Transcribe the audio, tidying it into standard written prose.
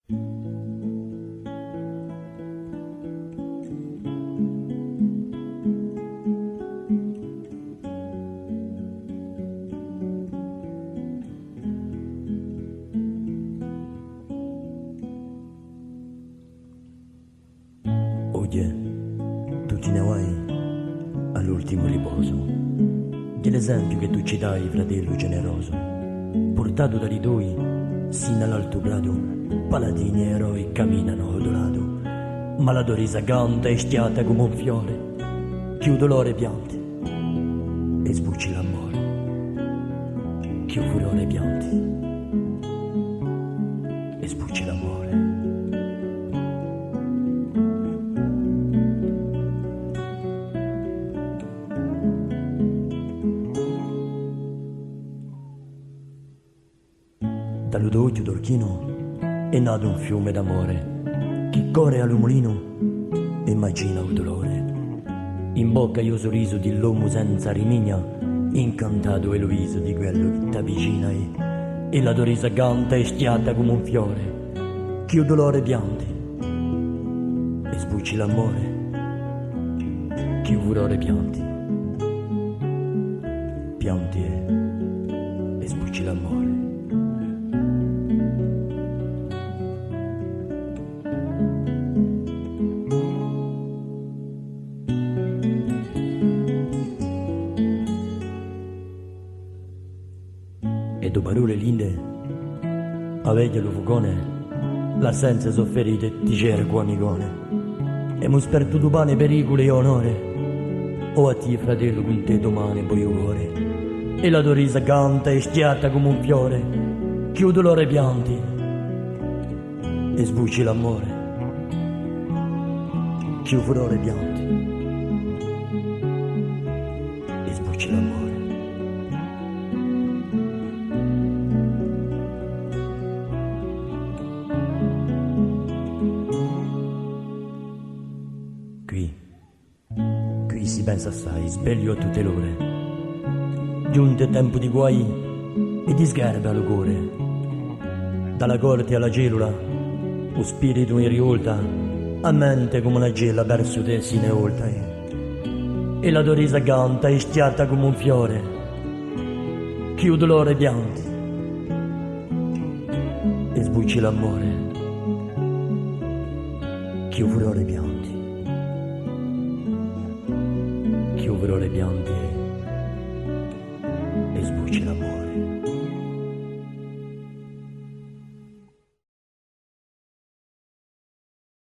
Oye, tu te ne vai all'ultimo riposo, dell'esempio che tu ci dai, fratello generoso, portato da ridoi sino all'alto grado, paladini e eroi camminano odolato, ma la tua risa canta e stiata come un fiore, che il dolore pianti e sbucci l'amore, che il furore pianti e sbucci l'amore. Dall'udocchio d'Orchino è nato un fiume d'amore che corre all'umolino e immagina il dolore. In bocca io sorriso di l'uomo senza rimigna, incantato è il viso di quello che t'avvicina e la tua risa canta e stiata come un fiore, che il dolore pianti e sbucci l'amore, che il furore pianti e sbucci l'amore. E do parole linde, aveglia lo fugone, l'assenza sofferite ti cerco amicone, e mu sperto tu pane pericolo e onore, o a ti fratello con te domani poi il cuore, e la tua risa canta e stiata come un fiore, che il dolore pianti e sbucci l'amore, che il furore pianti e sbucci l'amore. Qui si pensa assai, sveglio a tutte l'ore, giunto è tempo di guai e di sgarbe al cuore. Dalla corte alla cellula, lo spirito in rivolta, a mente come una gela verso te si ne volta, e la tua risa canta e stiata come un fiore, che il dolore pianti e sbucci l'amore, che il furore pianti, che il furore pianti e sbucci l'amore.